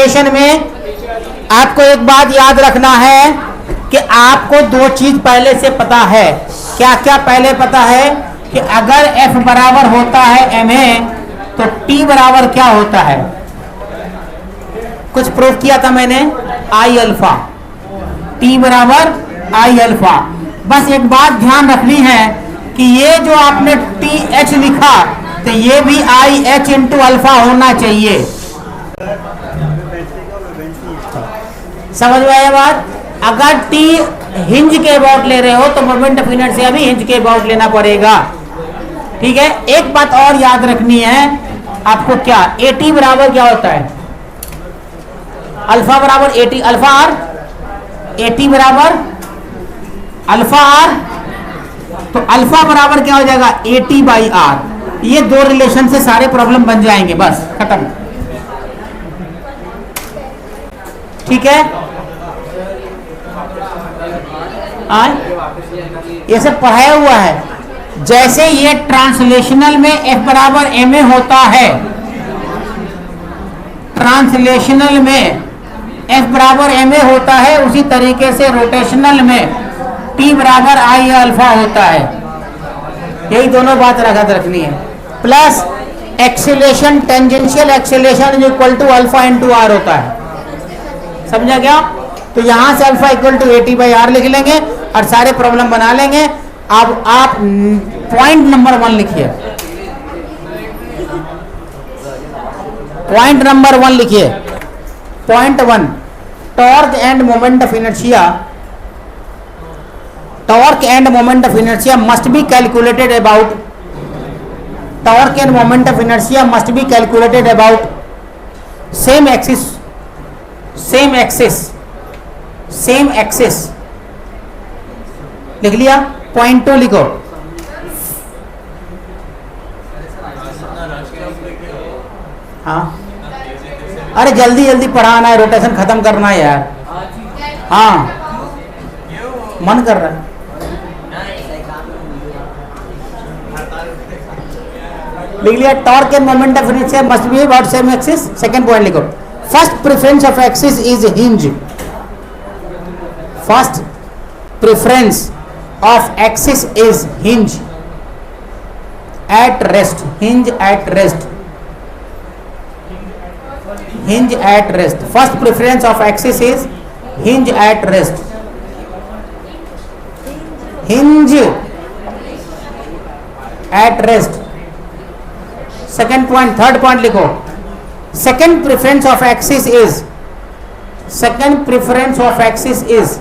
Rotation में आपको एक बात याद रखना है कि आपको दो चीज पहले से पता है। क्या क्या पहले पता है कि अगर F बराबर होता है ma तो T बराबर क्या होता है, कुछ प्रूव किया था मैंने, I अल्फा, T बराबर I अल्फा। बस एक बात ध्यान रखनी है कि ये जो आपने TH लिखा तो ये भी IH इंटू अल्फा होना चाहिए। समझ में आया बात? अगर T हिंज के अबाउट ले रहे हो तो मोमेंट ऑफ इनर्शिया भी हिंज के अबाउट लेना पड़ेगा। ठीक है, एक बात और याद रखनी है आपको, क्या AT बराबर क्या होता है, अल्फा बराबर AT, अल्फा आर, AT बराबर अल्फा आर, तो अल्फा बराबर क्या हो जाएगा AT बाई आर। ये दो रिलेशन से सारे प्रॉब्लम बन जाएंगे, बस खत्म। ठीक है, ये सब पढ़ाया हुआ है। जैसे ये ट्रांसलेशनल में F बराबर ma होता है, ट्रांसलेशनल में F बराबर ma होता है, उसी तरीके से रोटेशनल में T बराबर I अल्फा होता है। यही दोनों बात रखनी है। Plus acceleration, tangential acceleration is equal to alpha into are होता है। समझा क्या? तो यहां से alpha equal to AT by r लिख लेंगे और सारे प्रॉब्लम बना लेंगे। अब आप पॉइंट नंबर 1 लिखिए, पॉइंट नंबर 1 लिखिए। Point 1, torque and moment of inertia, torque and moment of inertia must be calculated about, torque and moment of inertia must be calculated about same axis, same axis, same axis. लिख लिया? Point 2 लिखो। हाँ, अरे जल्दी जल्दी पढ़ाना है, rotation खत्म करना है यार। हाँ, मन कर रहा है। लिख लिया? Torque and moment of inertia must be about same axis. Second point लिखो, first preference of axis is hinge, first preference of axis is hinge at rest, hinge at rest, hinge at rest, first preference of axis is hinge at rest, hinge at rest। second point, third point लिखो, second preference of axis is, second preference of axis is,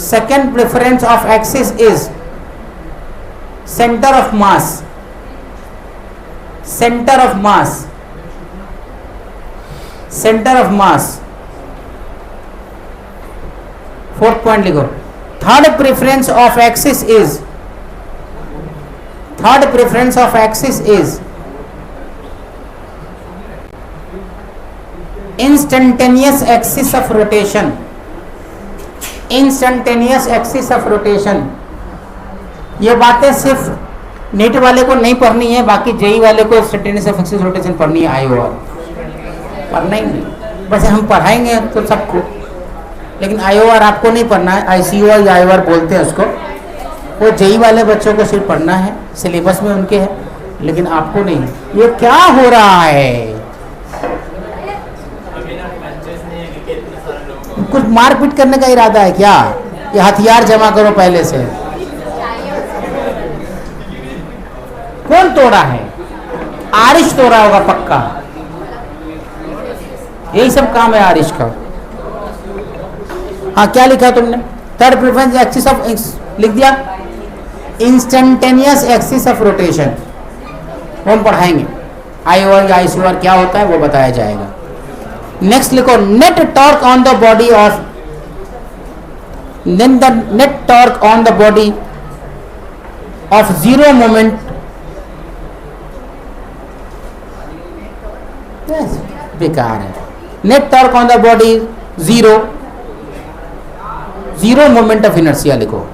second preference of axis is center of mass, center of mass, center of mass। fourth point लिखो, third preference of axis is, third preference of axis is instantaneous axis of rotation, instantaneous axis of rotation. ये बातें सिर्फ NEET वाले को नहीं पढ़नी है, बाकी जेई वाले को इंस्टेंटेनियस एक्सिस रोटेशन पढ़नी है। आईओआर पढ़ना ही नहीं, बस हम पढ़ाएंगे तो सबको, लेकिन आईओआर आपको नहीं पढ़ना है। आईसीओआर या आईओआर बोलते हैं उसको, वो जेई वाले बच्चों को सिर्फ पढ़ना है, सिलेबस में उनके है, लेकिन आपको नहीं। ये क्या हो रहा है? कुछ मारपीट करने का इरादा है क्या? ये हथियार जमा करो पहले से। कौन तोड़ा है? आरिश तोड़ा होगा पक्का, यही सब काम है आरिश का। हाँ, क्या लिखा तुमने? थर्ड प्रेफरेंस एक्सिस ऑफ, लिख दिया? इंस्टेंटेनियस एक्सिस ऑफ रोटेशन हम पढ़ाएंगे। आईओआर या आईसीओआर क्या होता है वो बताया जाएगा। नेक्स्ट लिखो, net torque on the body of, then the net torque on the body of zero moment, बेकार है। Net torque on the body zero, zero moment of inertia लिखो।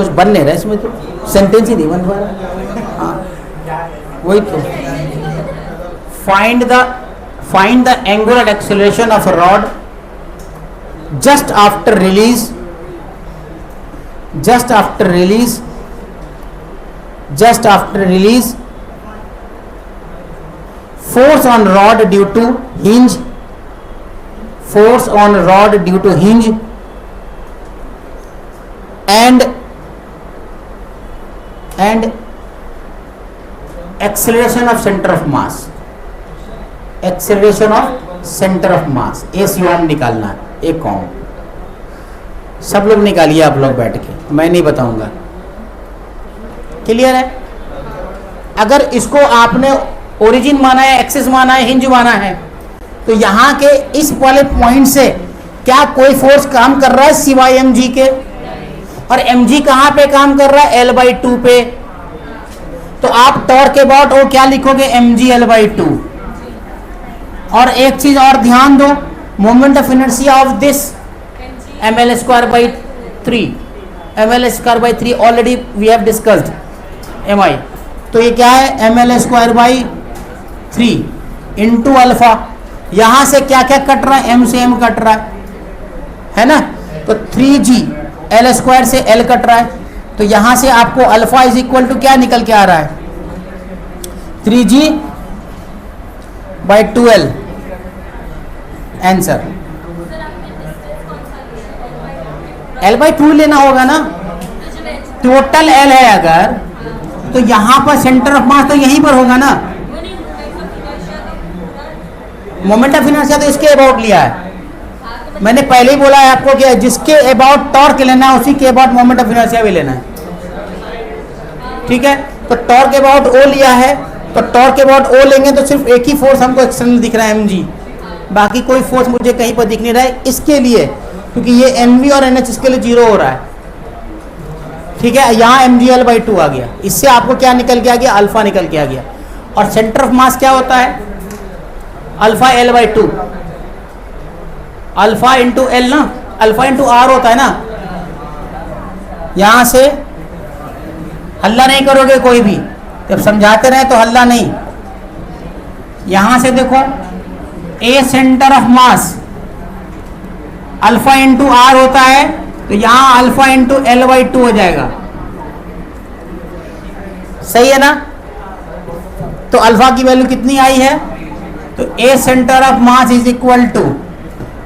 कुछ बन नहीं रहा इसमें, तो सेंटेंस ही नहीं बन पा रहा। हाँ वही तो, find the angular acceleration of rod just after release force on rod due to hinge and acceleration of center of mass, ACOM निकालना है। ACOM सब लोग निकालिए, आप लोग बैठ के, मैं नहीं बताऊंगा। क्लियर है? अगर इसको आपने ओरिजिन माना है, एक्सिस माना है, हिंज माना है, तो यहां के इस वाले पॉइंट से क्या कोई फोर्स काम कर रहा है सिवाय mg के? और mg कहां पे काम कर रहा है? L/2 पे। तो आप टॉर्क अबाउट ओ क्या लिखोगे? mg L/2। और एक चीज और ध्यान दो, moment of inertia of this ml²/3, ml²/3 already we have discussed mi। तो ये क्या है? ml²/3 into alpha. यहां से क्या क्या कट रहा है? m से m कट रहा है ना? तो 3g L² से L कट रहा है, तो यहां से आपको अल्फा इज इक्वल टू क्या निकल के आ रहा है? 3g/2l answer. L/2 लेना होगा ना, टोटल L है अगर, तो यहां पर सेंटर ऑफ मास तो यहीं पर होगा ना। मोमेंट ऑफ इनर्शिया तो इसके अबाउट लिया है, मैंने पहले ही बोला है आपको कि जिसके अबाउट टॉर्क लेना है उसी के अबाउट मोमेंट ऑफ इनर्शिया भी लेना है। ठीक है, तो टॉर्क अबाउट ओ लिया है, तो टॉर्क अबाउट ओ लेंगे तो सिर्फ एक ही फोर्स हमको एक्सटर्नल दिख रहा है mg, बाकी कोई फोर्स मुझे कहीं पर दिख नहीं रहा है इसके लिए, क्योंकि ये nv और nh इसके लिए 0 हो रहा है। ठीक है, यहाँ mg L/2 आ गया, इससे आपको क्या निकल के आ गया? अल्फा निकल के आ गया। और सेंटर ऑफ मास क्या होता है? Alpha L/2, alpha into L ना, अल्फा इंटू आर होता है ना। यहां से हल्ला नहीं करोगे कोई भी, जब समझाते रहे तो हल्ला नहीं। यहां से देखो, A centre of mass alpha into are होता है, तो यहां अल्फा इंटू L/2 हो जाएगा। सही है ना? तो अल्फा की वैल्यू कितनी आई है? तो A centre of mass is equal to,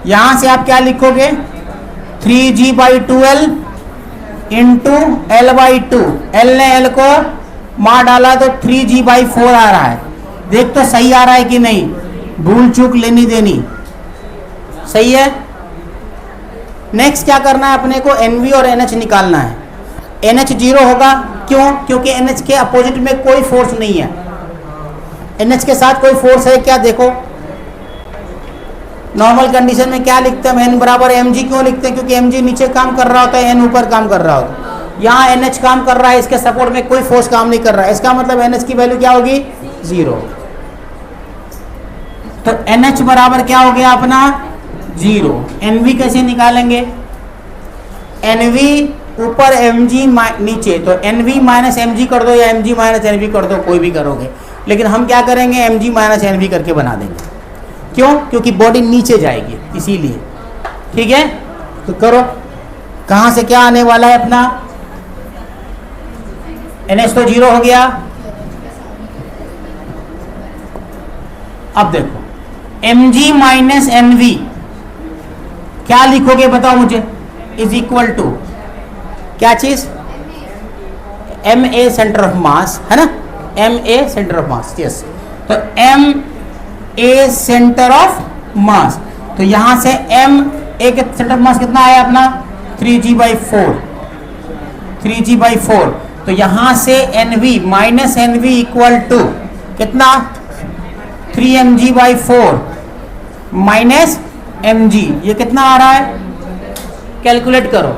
यहां से आप क्या लिखोगे? 3g/2l into L/2। L ने L को मार डाला तो 3g/4 आ रहा है। देख तो सही आ रहा है कि नहीं, भूल चूक लेनी देनी। सही है। नेक्स्ट क्या करना है अपने को? NV और NH निकालना है। NH 0 होगा, क्यों? क्योंकि NH के अपोजिट में कोई फोर्स नहीं है। NH के साथ कोई फोर्स है क्या? देखो, नॉर्मल कंडीशन में क्या लिखते हैं? n बराबर mg क्यों लिखते हैं? क्योंकि mg नीचे काम कर रहा होता है, n ऊपर काम कर रहा होता है। यहाँ NH काम कर रहा है, इसके सपोर्ट में कोई फोर्स काम नहीं कर रहा है, इसका मतलब NH की वैल्यू क्या होगी? 0। तो NH बराबर क्या हो गया अपना? 0। NV कैसे निकालेंगे? NV ऊपर mg नीचे, तो NV माइनस mg कर दो या mg माइनस NV कर दो, कोई भी करोगे, लेकिन हम क्या करेंगे? mg माइनस NV करके बना देंगे। क्यों? क्योंकि बॉडी नीचे जाएगी इसीलिए। ठीक है, तो करो। कहां से क्या आने वाला है अपना? NH तो 0 हो गया। अब देखो, mg माइनस NV क्या लिखोगे बताओ मुझे? इज इक्वल टू क्या चीज? MA सेंटर ऑफ मास है ना, MA centre of mass. Yes, तो MA सेंटर ऑफ मास, तो यहां से MA के सेंटर ऑफ मास कितना आया अपना? 3g/4। 3g/4, तो यहां से NV minus NV equal to कितना? 3mg/4 माइनस mg, ये कितना आ रहा है? कैलकुलेट करो,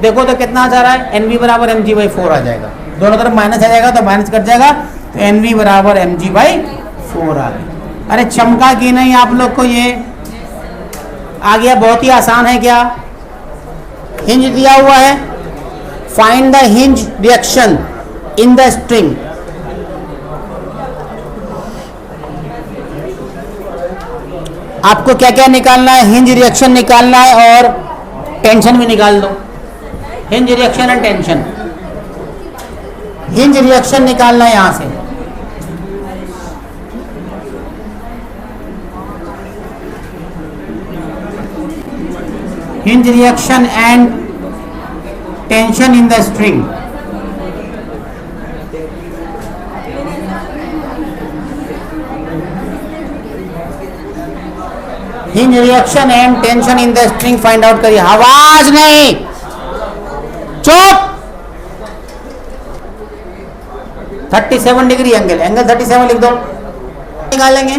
देखो तो कितना जा रहा है? NV बराबर mg/4 आ जाएगा, दोनों तरफ माइनस आ जाएगा तो माइनस कट जाएगा, तो NV बराबर mg/4 आ गया। अरे चमका कि नहीं आप लोग को? ये आ गया, बहुत ही आसान है क्या? हिंज दिया हुआ है, find the hinge reaction in the string. आपको क्या क्या निकालना है? हिंज रिएक्शन निकालना है और टेंशन भी निकाल दो। Hinge reaction and tension. Hinge reaction निकालना है यहां से। Hinge reaction and tension in the string. Hinge reaction and tension in the string find out करिए। आवाज नहीं, चुप। 37 डिग्री एंगल, एंगल 37 लिख दो। निकालेंगे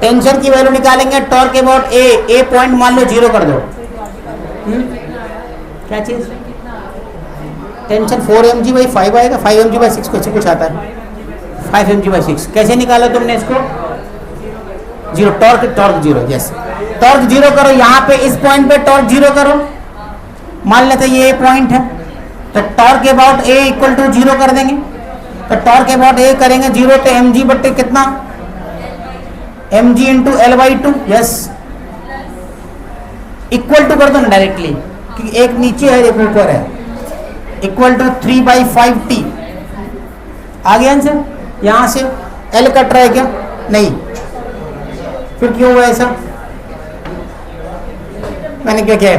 टेंशन की वैल्यू निकालेंगे। टॉर्क अबाउट ए पॉइंट मान लो 0 कर दो। क्या चीज? टेंशन 4 mg/5 आएगा। 5 mg/6 कुछ आता है। 5 mg/6 कैसे निकाला तुमने इसको? 0। टॉर्क 0। यस, टॉर्क 0 करो। यहाँ पे इस पॉइंट पे टॉर्क 0 करो। मान लेते ये पॉइंट है, तो torque about A equal to 0 कर देंगे। तो टॉर्क अबाउट ए करेंगे 0, तो mg बट्टे कितना? mg into L/2। Yes, equal to कर दो ना डायरेक्टली, क्योंकि एक नीचे है एक ऊपर है। Equal to 3/5t। आ गया आंसर? यहां से L कट रहा है क्या? नहीं। फिर क्यों हुआ ऐसा? मैंने क्या किया?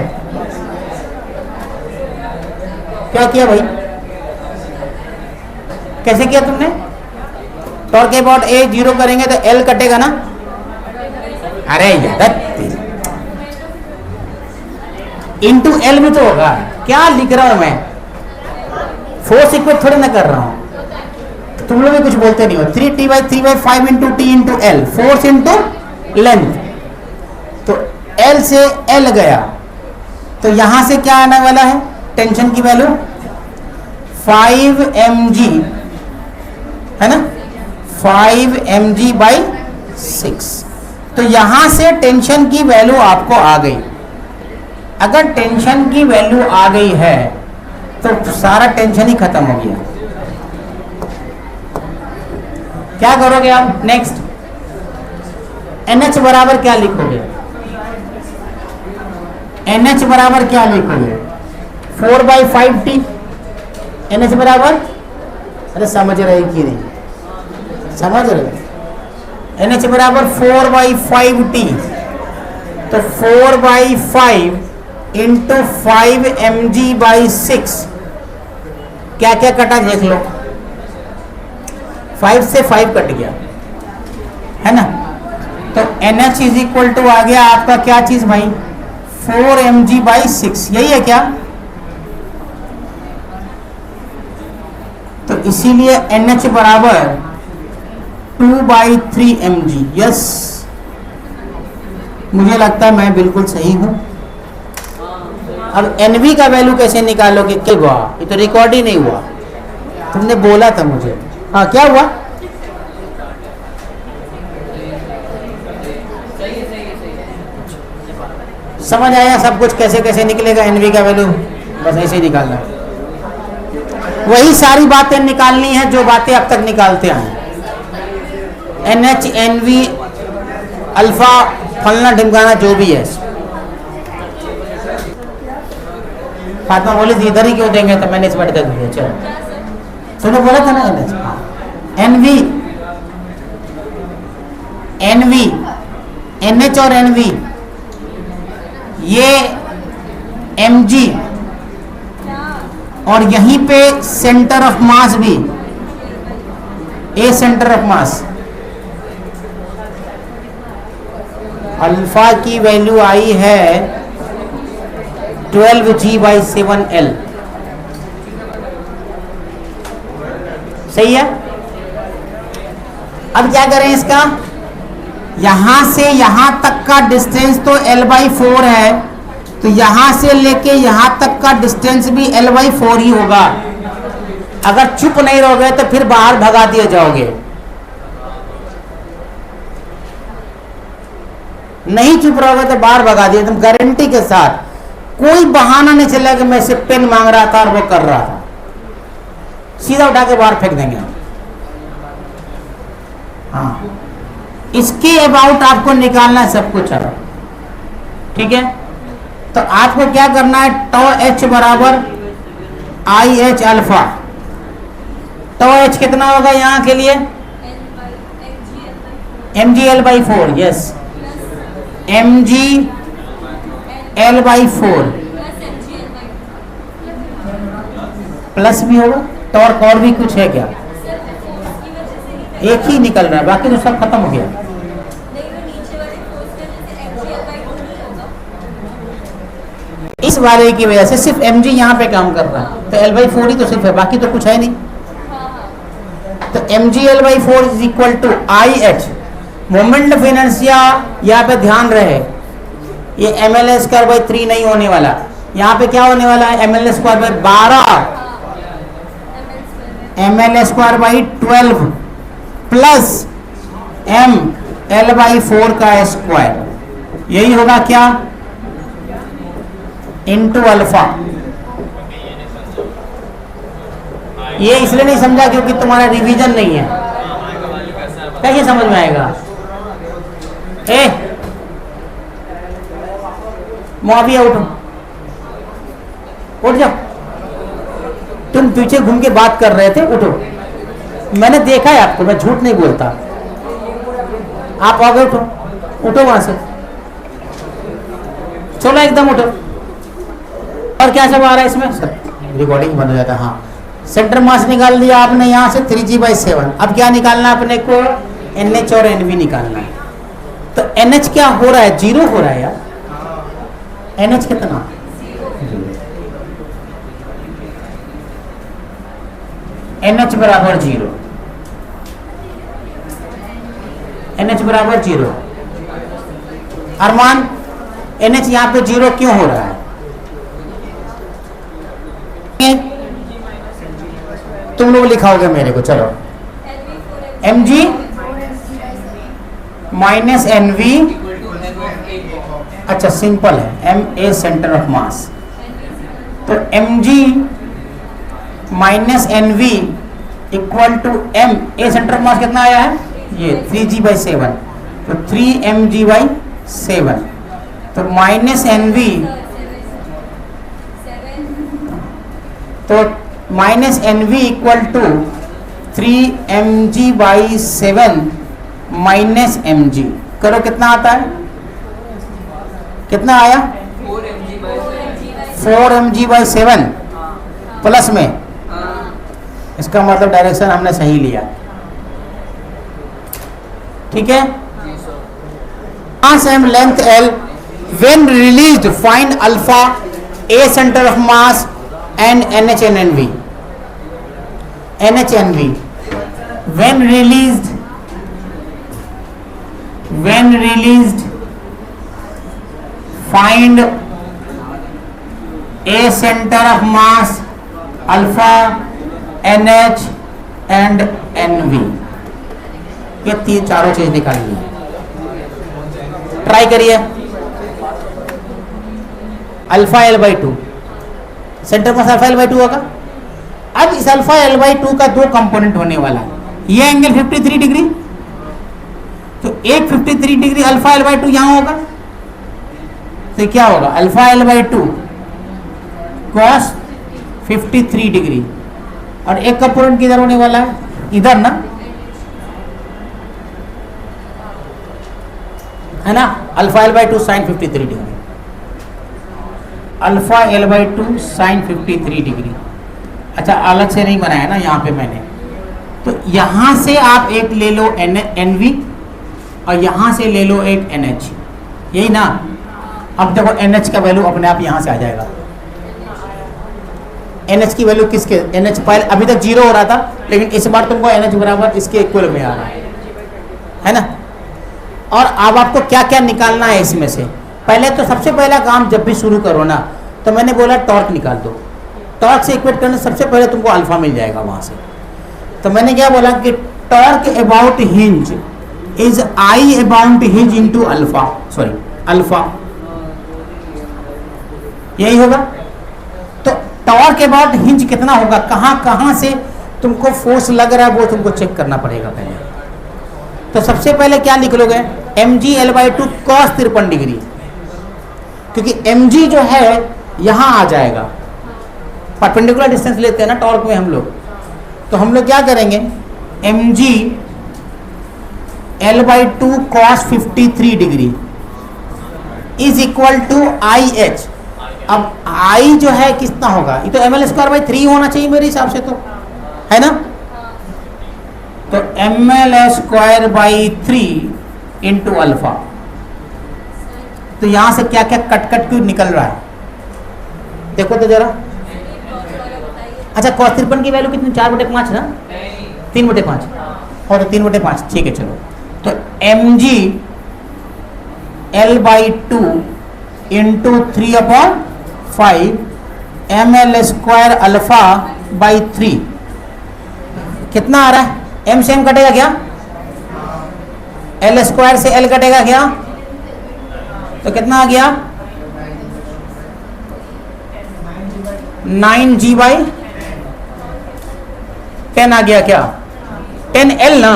क्या किया भाई? कैसे किया तुमने? टॉर्क अबाउट ए 0 करेंगे तो L कटेगा ना। अरे यार, इंटू L भी तो होगा। क्या लिख रहा हूं मैं? फोर्स इक्वेट थोड़ी ना कर रहा हूं। तुम लोग भी कुछ बोलते नहीं हो। 3t/3/5 into T into L, force into length. तो L से L गया, तो यहां से क्या आने वाला है? टेंशन की वैल्यू 5 mg है ना, 5 mg/6। तो यहां से टेंशन की वैल्यू आपको आ गई। अगर टेंशन की वैल्यू आ गई है तो सारा टेंशन ही खत्म हो गया। क्या करोगे आप नेक्स्ट? NH बराबर क्या लिखोगे? NH बराबर क्या लिखोगे? 4/5t। NH बराबर, अरे समझ रहे कि नहीं? समझ रहे? NH बराबर 4/5t। तो 4/5 इंटू 5 mg/6। क्या क्या कटा देख लो। 5 से 5 कट गया है ना। तो NH इज इक्वल टू आ गया आपका क्या चीज भाई? 4 mg/6। यही है क्या? तो इसीलिए NH बराबर 2/3 mg। यस, मुझे लगता है मैं बिल्कुल सही हूं। अब NV का वैल्यू कैसे निकालोगे? क्या हुआ? ये तो रिकॉर्ड ही नहीं हुआ। तुमने बोला था मुझे। हाँ, क्या हुआ? समझ आया सब कुछ कैसे कैसे निकलेगा NV का वैल्यू? बस ऐसे ही निकालना। वही सारी बातें निकालनी है जो बातें अब तक निकालते हैं। NH, NV, अल्फा, फलना ढिमकाना जो भी है। फातिमा बोली थी इधर ही क्यों देंगे, तो मैंने इस बार इधर दिया। चलो, तूने बोला था ना NV, NH और NV, ये mg, और यहीं पे सेंटर ऑफ मास भी, A centre of mass. Alpha की वैल्यू आई है 12g/7l। सही है। अब क्या करें इसका? यहां से यहां तक का डिस्टेंस तो L/4 है, तो यहां से लेके यहां तक का डिस्टेंस भी L/4 ही होगा। अगर चुप नहीं रहोगे तो फिर बाहर भगा दिए जाओगे। नहीं चुप रहोगे तो बाहर भगा दिए, तुम गारंटी के साथ। कोई बहाना नहीं चला कि मैं से पेन मांग रहा था और वो कर रहा था, सीधा उठा के बाहर फेंक देंगे हम। हाँ, इसके अबाउट आपको निकालना है सब कुछ। ठीक है, तो आपको क्या करना है, टॉ एच बराबर I H alpha. Tau H कितना होगा यहाँ के लिए, M G L by 4, yes, M G L by 4 plus भी होगा। टॉर्क और भी कुछ है क्या, एक ही निकल रहा है, बाकी तो सब खत्म हो गया। इस वाले की वजह से सिर्फ एम जी यहाँ पे काम कर रहा है, तो एल बाई 4 ही तो सिर्फ है, बाकी तो कुछ है नहीं। तो M G L by 4 is equal to I H. Moment of inertia यहाँ पे ध्यान रहे, ये एम एल स्क्वायर बाई 3 नहीं होने वाला, यहाँ पे क्या होने वाला है, M L square by 12 M L square by 12 plus M L by 4 का स्क्वायर, यही होगा क्या, इंटू अल्फा। ये इसलिए नहीं समझा क्योंकि तुम्हारा रिवीजन नहीं है, कैसे समझ में आएगा। मुआविया उठो, उठ जाओ, तुम पीछे घूम के बात कर रहे थे, उठो, मैंने देखा है आपको, मैं झूठ नहीं बोलता। आप आगे उठो, उठो वहां से, चलो एकदम उठो। और क्या सब आ रहा है इसमें, सब रिकॉर्डिंग बंद हो जाता है। हाँ, सेंटर मास निकाल दिया आपने यहाँ से 3g/7। अब क्या निकालना है अपने को, NH और NV निकालना है। तो NH क्या हो रहा है, 0 हो रहा है यार। NH कितना, NH बराबर 0, NH बराबर 0। अरमान, NH यहाँ पे 0 क्यों हो रहा है, तुम लोग लिखाओगे मेरे को, चलो, mg माइनस एनवी, अच्छा सिंपल है, m a centre of mass, तो mg minus NV equal to m a centre of mass कितना आया है, ये 3g/7, तो 3mg/7, तो माइनस एनवी, तो minus NV equal to 3mg/7 minus mg, करो कितना आता है, कितना आया, 4mg/7 प्लस में, इसका मतलब डायरेक्शन हमने सही लिया। ठीक है, मास m length l, when released find alpha, a centre of mass and NH and NV, NH and NV, when released find a center of mass, alpha, NH and NV, ये चारों चीज निकालिए, ट्राई करिए। Alpha L/2, centre mass alpha L/2 होगा। अब इस alpha L/2 का दो कंपोनेंट होने वाला है, ये एंगल 53 डिग्री, तो एक 53 डिग्री अल्फा L/2 यहां होगा, तो क्या होगा, अल्फा L/2 cos 53 डिग्री, और एक कंपोनेंट किधर होने वाला है, इधर ना, है ना, alpha L/2 sin 53 degree, alpha L/2 sin 53 degree. अच्छा, अलग से नहीं बनाया ना यहाँ पे मैंने, तो यहाँ से आप एक ले लो NV और यहाँ से ले लो एक NH, यही ना। अब देखो NH का वैल्यू अपने आप यहाँ से आ जाएगा। NH की वैल्यू किसके, NH पहले अभी तक 0 हो रहा था, लेकिन इस बार तुमको NH बराबर इसके इक्वल में आ रहा है ना। और अब आपको क्या क्या निकालना है इसमें से, पहले तो सबसे पहला काम जब भी शुरू करो ना, तो मैंने बोला टॉर्क निकाल दो, टॉर्क से इक्वेट करने सबसे पहले तुमको अल्फा मिल जाएगा वहां से। तो मैंने क्या बोला कि torque about hinge is I about hinge into alpha, sorry alpha, यही होगा। तो टॉर्क अबाउट हिंज कितना होगा, कहां कहां से तुमको फोर्स लग रहा है वो तुमको चेक करना पड़ेगा पहले। तो सबसे पहले क्या लिख लोगे, mg L/2 cos 53 डिग्री, क्योंकि mg जो है यहां आ जाएगा, परपेंडिकुलर डिस्टेंस लेते हैं ना टॉर्क में हम लोग। तो हम लोग क्या करेंगे, mg L/2 cos 53 degree is equal to IH। अब I जो है कितना होगा, ये तो ml²/3 होना चाहिए मेरे हिसाब से, तो है ना। तो ml²/3 इंटू अल्फा। तो यहां से क्या क्या कट कट क्यों निकल रहा है, देखो तो जरा। अच्छा cos 53 की वैल्यू कितनी, 4/5 ना, 3/5, और 3/5, ठीक है चलो। तो mg L/2 इंटू 3/5 ml²α/3 कितना आ रहा है, m से m कटेगा क्या, L² से L कटेगा क्या, तो कितना आ गया 9g/10 आ गया क्या, 10L ना,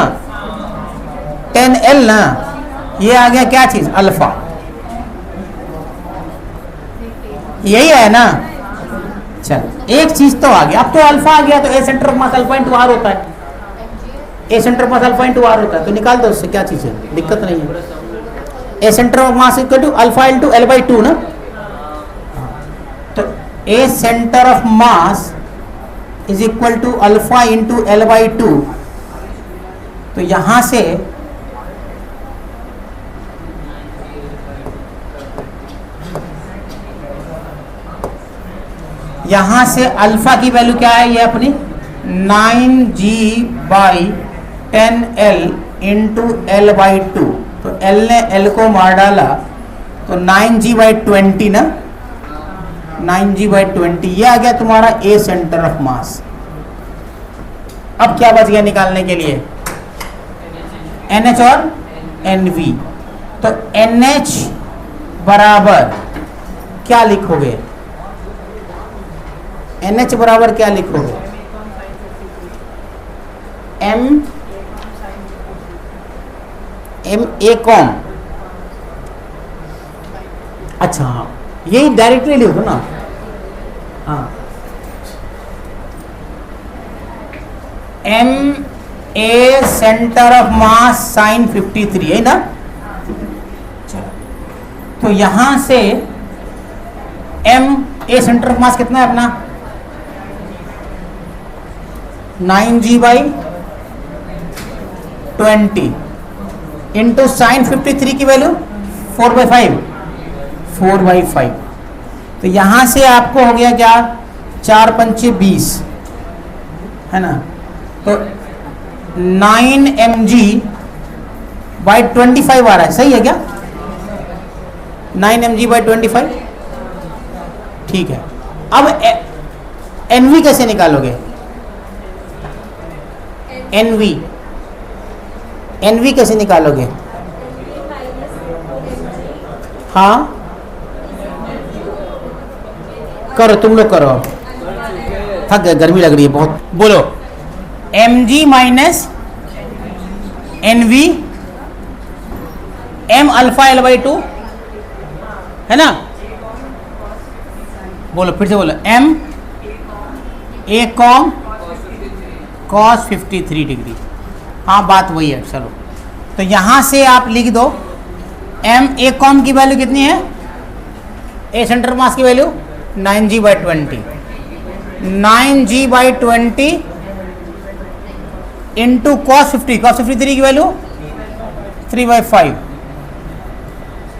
10L ना, ये आ गया क्या चीज, अल्फा, यही है ना। चल एक चीज तो आ गया, अब तो अल्फा आ गया, तो A centre of mass alpha into are होता है, A centre of mass alpha into are होता है, तो निकाल दो उससे, क्या चीज है, दिक्कत नहीं है। A centre of mass equal to alpha into L/2 ना। तो A centre of mass is equal to alpha into L/2। तो यहां से अल्फा की वैल्यू क्या है, ये अपनी 9g/10L इंटू L/2। तो L ने L को मार डाला, तो 9g/20 ना, 9g/20 ये आ गया तुम्हारा ए सेंटर ऑफ मास। अब क्या बच गया निकालने के लिए, NH और NV। तो NH बराबर क्या लिखोगे, NH बराबर क्या लिखोगे, MA कॉम। अच्छा हाँ, यही डायरेक्टली लिख दो ना, हाँ MA centre of mass sin 53 है ना। चलो तो यहां से MA सेंटर ऑफ मास कितना है अपना, 9g/20 इंटू साइन 53 की वैल्यू 4/5। तो यहां से आपको हो गया क्या, 4×5 = 20 है ना। तो 9mg/25 आ रहा है, सही है क्या, 9mg/25, ठीक है। अब NV कैसे निकालोगे, NV कैसे निकालोगे, हाँ करो, तुम लोग करो, थक गए, गर्मी लग रही है बहुत, बोलो। mg minus NV, m alpha L/2 है ना, बोलो फिर से बोलो, m A com cos 53 degree, हाँ बात वही है। चलो तो यहां से आप लिख दो m A कॉम की वैल्यू कितनी है, ए सेंटर मास की value 9g/20, 9g/20 into cos 53 की वैल्यू 3/5।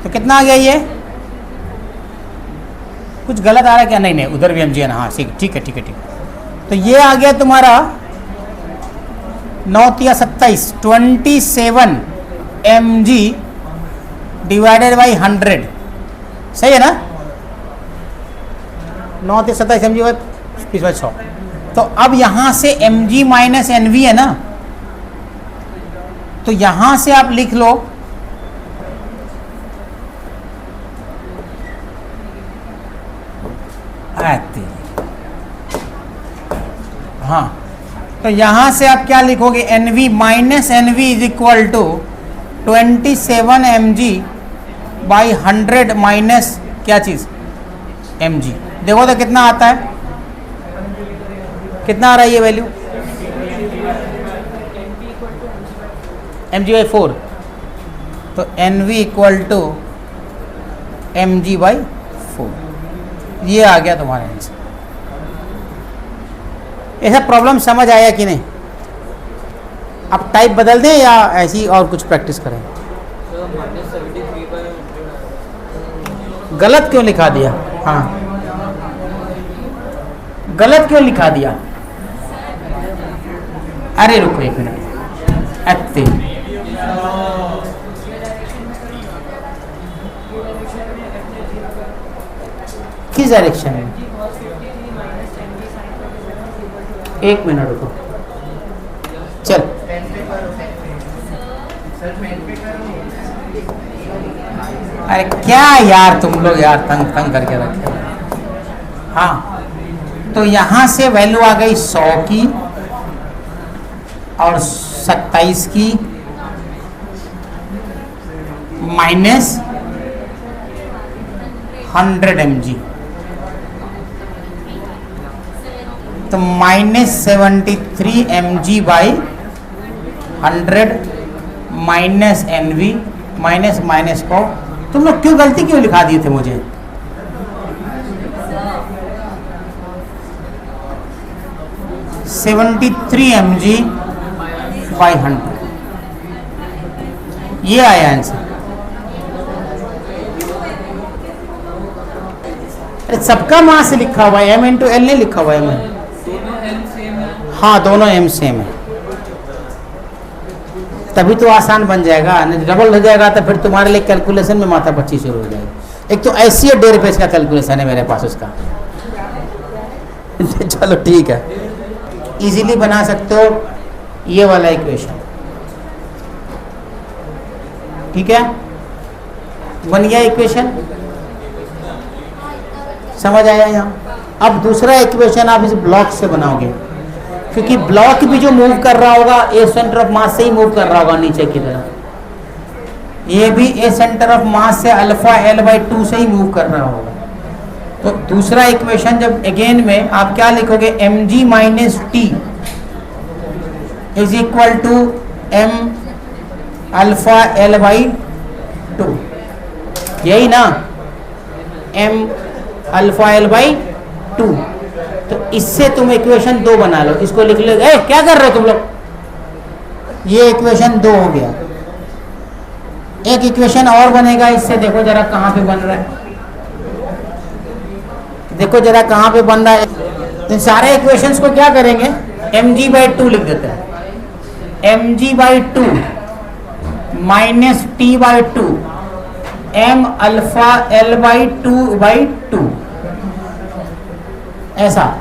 तो कितना आ गया, ये कुछ गलत आ रहा है क्या, नहीं उधर भी mg है ना, हाँ ठीक है। तो ये आ गया तुम्हारा 9×3 = 27 mg डिवाइडेड बाई 100, सही है ना, 9×27 mg/100। तो अब यहां से mg माइनस NV है ना, तो यहां से आप लिख लो आती। हाँ, तो यहां से आप क्या लिखोगे, N V minus N V is equal to 27 mg by 100 minus क्या चीज mg। देखो तो कितना आता है, कितना आ रहा है ये वैल्यू, mg बाई 4, तो N V equal to mg by 4। ये आ गया तुम्हारा आंसर। ऐसा प्रॉब्लम समझ आया कि नहीं? अब टाइप बदल दें या ऐसी और कुछ प्रैक्टिस करें? गलत क्यों लिखा दिया? हाँ, गलत क्यों लिखा दिया? अरे रुको एक मिनट, अत्ते किस डायरेक्शन में? एक मिनट रुको, चल अरे क्या यार तुम लोग यार तंग तंग करके रखे। हाँ, तो यहां से वैल्यू आ गई 100 की और 27 की माइनस 100 mg, तो minus 73 mg by 100 minus N V minus minus को तुम लोग क्यों गलती क्यों लिखा दिए थे मुझे? (73 mg बाई 100), ये आया आंसर। अरे सबका मास से लिखा हुआ है, m इंटू एल नहीं लिखा हुआ है। हाँ, दोनों m सेम है, तभी तो आसान बन जाएगा। नहीं डबल हो जाएगा तो फिर तुम्हारे लिए कैलकुलेशन में माथा पच्ची शुरू हो जाएगी। एक तो ऐसी 1.5 पेज का कैलकुलेशन है मेरे पास उसका। चलो ठीक है, इजीली बना सकते हो ये वाला इक्वेशन। ठीक है, बन गया इक्वेशन, समझ आया यहाँ। अब दूसरा इक्वेशन आप इस ब्लॉक से बनाओगे, क्योंकि ब्लॉक भी जो मूव कर रहा होगा ए सेंटर ऑफ मास से ही मूव कर रहा होगा नीचे की तरफ, ये भी ए सेंटर ऑफ मास से अल्फा एल बाई 2 से ही मूव कर रहा होगा। तो दूसरा इक्वेशन जब अगेन में आप क्या लिखोगे, M G minus T is equal to M alpha L by 2, यही ना, एम अल्फा एल बाई 2। तो इससे तुम इक्वेशन 2 बना लो, इसको लिख लो। क्या कर रहे हो तुम लोग? ये इक्वेशन 2 हो गया। एक इक्वेशन और बनेगा इससे, देखो जरा कहां पे बन रहा है, देखो जरा कहां पे बन रहा है। तो सारे इक्वेशंस को क्या करेंगे, mg बाई 2 लिख देते हैं। mg by 2 minus T by 2 m alpha l by 2 ऐसा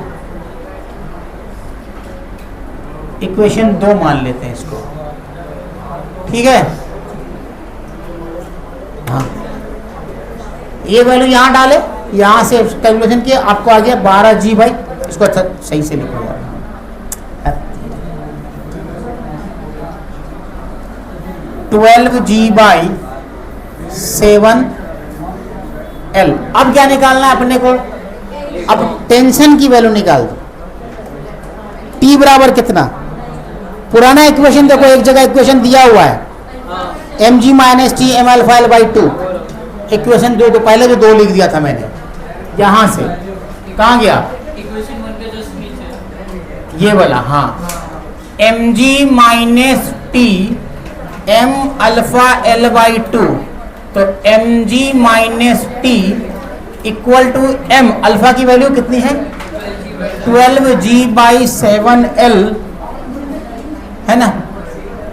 इक्वेशन 2 मान लेते हैं इसको। ठीक है, हाँ, ये वैल्यू यहां डाले, यहां से कैलकुलेशन किया, आपको आ गया 12g बाई, इसको अच्छा सही से लिखो यार, 12g बाई 7l। अब क्या निकालना है अपने को, अब टेंशन की वैल्यू निकाल दो। t बराबर कितना, पुराना इक्वेशन देखो, एक जगह इक्वेशन दिया हुआ है mg minus T M alpha L by 2, equation 2, तो पहले जो 2 लिख दिया था मैंने, यहां से कहां गया, ये वाला, हाँ, mg minus T M alpha L by 2, तो mg minus T equal to m, alpha की वैल्यू कितनी है 12g बाई 7l है ना,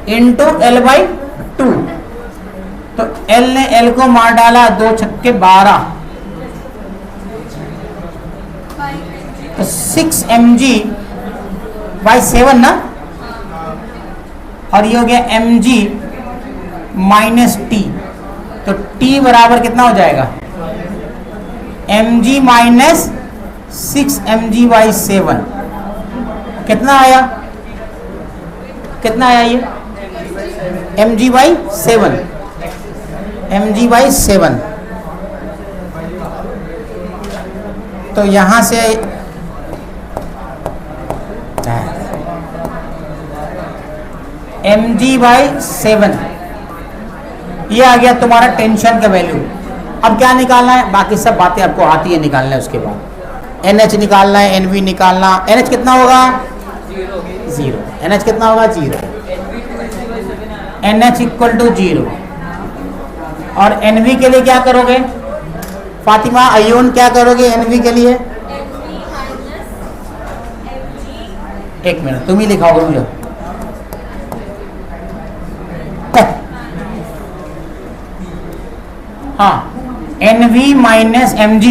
इंटू l बाई 2। तो l ने l को मार डाला, 2 छक्के 12, तो 6 mg बाई 7 ना, और ये हो गया mg माइनस टी। तो t बराबर कितना हो जाएगा, mg माइनस 6mg/7 कितना आया? कितना आया ये? mg/7 mg/7। तो यहां से mg/7 ये आ गया तुम्हारा टेंशन का वैल्यू। अब क्या निकालना है? बाकी सब बातें आपको आती है निकालना है। उसके बाद NH निकालना है, NV निकालना। NH कितना होगा? 0। NH कितना होगा? 0। NH = 0। और NV के लिए क्या करोगे फातिमा अयून? क्या करोगे NV के लिए? एक मिनट, तुम ही लिखाओगे मुझे। हाँ, NV - mg।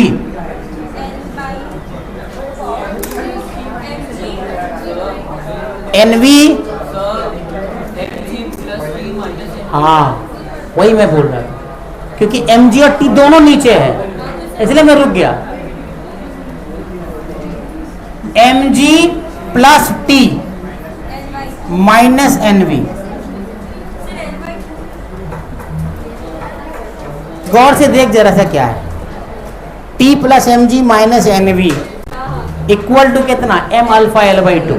NV, हाँ वही मैं बोल रहा था, क्योंकि mg और t दोनों नीचे है इसलिए मैं रुक गया। mg + t - nv। गौर से देख जरा सा क्या है। t + mg - nv = कितना? m∝l/2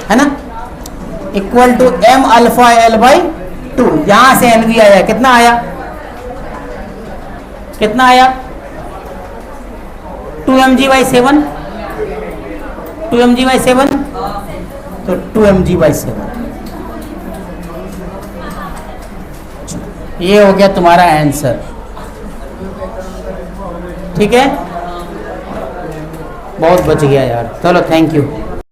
है ना, = m∝l/2। यहां से nv आया, कितना आया? कितना आया? 2mg/7। 2mg/7 तो 2mg/7 ये हो गया तुम्हारा आंसर। ठीक है, बहुत बच गया यार। चलो थैंक यू।